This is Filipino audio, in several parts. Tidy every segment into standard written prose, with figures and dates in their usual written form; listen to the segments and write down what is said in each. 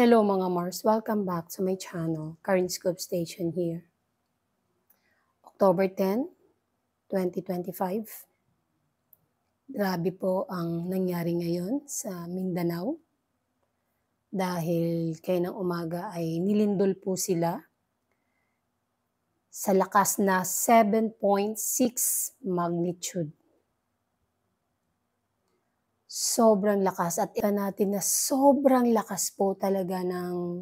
Hello mga Mars, welcome back to my channel, Current Scoop Station here. October 10, 2025. Grabe po ang nangyari ngayon sa Mindanao dahil kayo ng umaga ay nilindol po sila sa lakas na 7.6 magnitude. Sobrang lakas at ito natin na sobrang lakas po talaga ng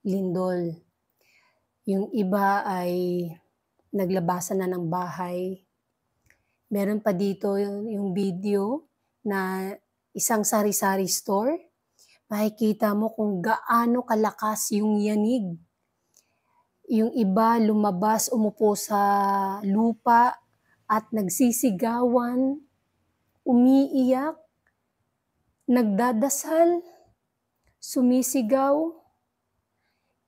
lindol. Yung iba ay naglabasan na ng bahay. Meron pa dito yung video na isang sari-sari store. Makikita mo kung gaano kalakas yung yanig. Yung iba lumabas, umupo sa lupa at nagsisigawan, umiiyak, nagdadasal, sumisigaw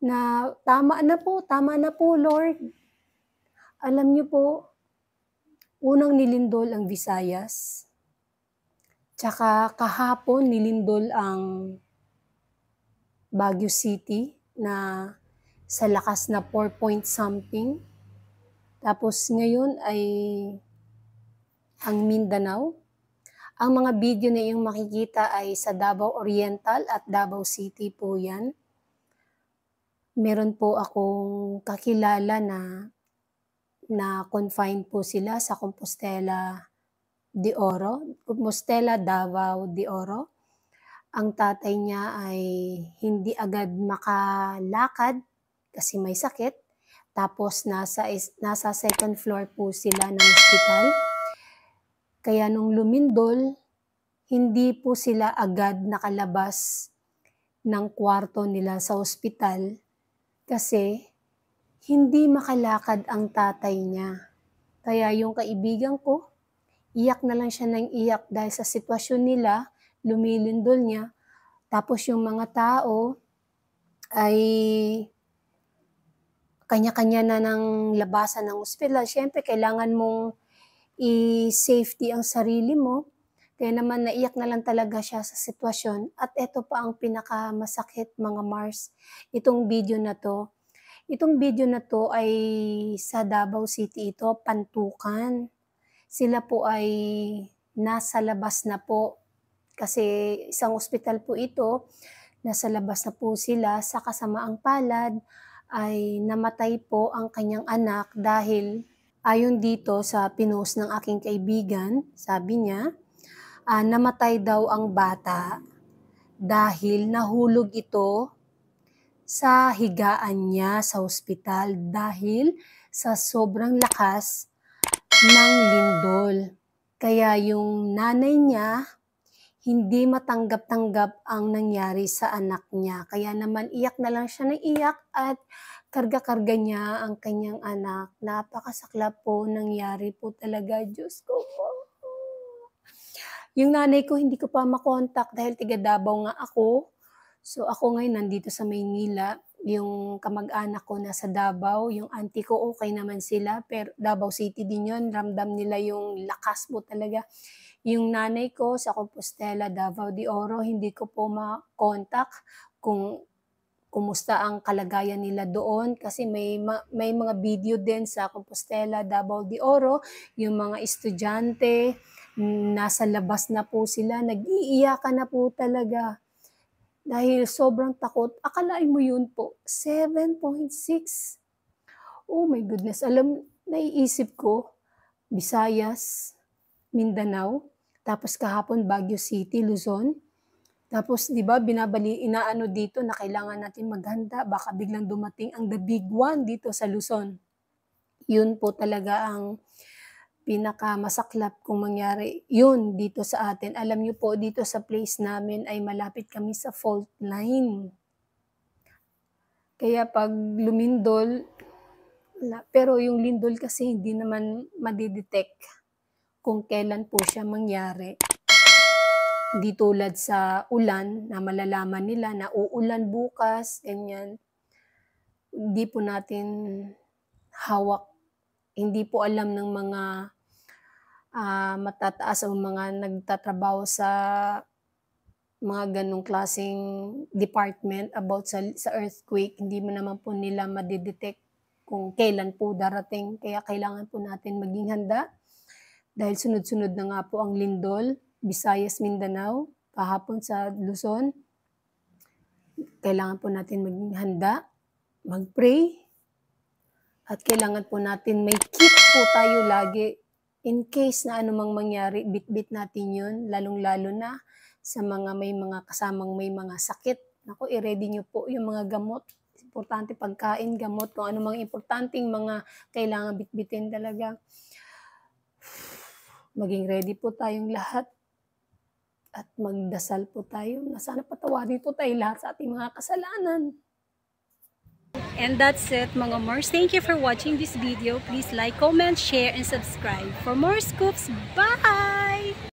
na tama na po Lord. Alam niyo po, unang nilindol ang Visayas, tsaka kahapon nilindol ang Baguio City na sa lakas na 4 point something. Tapos ngayon ay ang Mindanao. Ang mga video na iyong makikita ay sa Davao Oriental at Davao City po yan. Meron po akong kakilala na confined po sila sa Compostela de Oro, Compostela, Davao de Oro. Ang tatay niya ay hindi agad makalakad kasi may sakit. Tapos nasa second floor po sila ng hospital. Kaya nung lumindol, hindi po sila agad nakalabas ng kwarto nila sa ospital kasi hindi makalakad ang tatay niya. Kaya yung kaibigan ko, iyak na lang siya ng iyak dahil sa sitwasyon nila, lumilindol niya. Tapos yung mga tao ay kanya-kanya na ng labasan ng ospital. Siyempre, kailangan mong i-safety ang sarili mo. Kaya naman naiyak na lang talaga siya sa sitwasyon. At ito pa ang pinakamasakit mga Mars. Itong video na to ay sa Davao City ito, Pantukan. Sila po ay nasa labas na po. Kasi isang ospital po ito, nasa labas na po sila. Sa kasamaang palad ay namatay po ang kanyang anak dahil ayon dito sa pinost ng aking kaibigan, sabi niya, namatay daw ang bata dahil nahulog ito sa higaan niya sa ospital dahil sa sobrang lakas ng lindol. Kaya yung nanay niya, hindi matanggap-tanggap ang nangyari sa anak niya. Kaya naman iyak na lang siya ng iyak at karga-karga niya ang kanyang anak. Napakasaklap po nangyari po talaga. Diyos ko po. Yung nanay ko hindi ko pa makontak dahil tiga Davao nga ako. So ako ngayon nandito sa Maynila. Yung kamag-anak ko nasa Davao, yung auntie ko okay naman sila. Pero Davao City din yun. Ramdam nila yung lakas po talaga. Yung nanay ko sa Compostela, Davao de Oro, hindi ko po ma-contact kung kumusta ang kalagayan nila doon kasi may mga video din sa Compostela, Davao de Oro, yung mga estudyante, nasa labas na po sila, nag-iiyakan na po talaga. Dahil sobrang takot, akalain mo yun po, 7.6. Oh my goodness, naiisip ko, Visayas, Mindanao, tapos kahapon Baguio City, Luzon. Tapos 'di ba inaano dito na kailangan natin maghanda baka biglang dumating ang the big one dito sa Luzon. Yun po talaga ang pinakamasaklap kung mangyari. Yun dito sa atin. Alam niyo po dito sa place namin ay malapit kami sa fault line. Kaya pag lumindol, pero yung lindol kasi hindi naman madidetect kung kailan po siya mangyari. Hindi tulad sa ulan na malalaman nila na uulan bukas, ganyan. Hindi po natin hawak, hindi po alam ng mga matataas o mga nagtatrabaho sa mga ganong klaseng department about sa earthquake, hindi mo naman po nila made-detect kung kailan po darating. Kaya kailangan po natin maging handa dahil sunod-sunod na nga po ang lindol, Visayas, Mindanao, kahapon sa Luzon. Kailangan po natin maging handa, mag-pray, at kailangan po natin may kit po tayo lagi in case na anumang mangyari, bitbit natin yun, lalong-lalo na sa mga may mga kasamang may mga sakit. Naku, i-ready nyo po yung mga gamot. Importante pagkain, gamot, kung ano mga importanteng mga kailangan bitbitin talaga. Maging ready po tayong lahat at magdasal po tayo na sana patawarin po tayo lahat sa ating mga kasalanan. And that's it, mga Mars. Thank you for watching this video. Please like, comment, share, and subscribe for more scoops. Bye!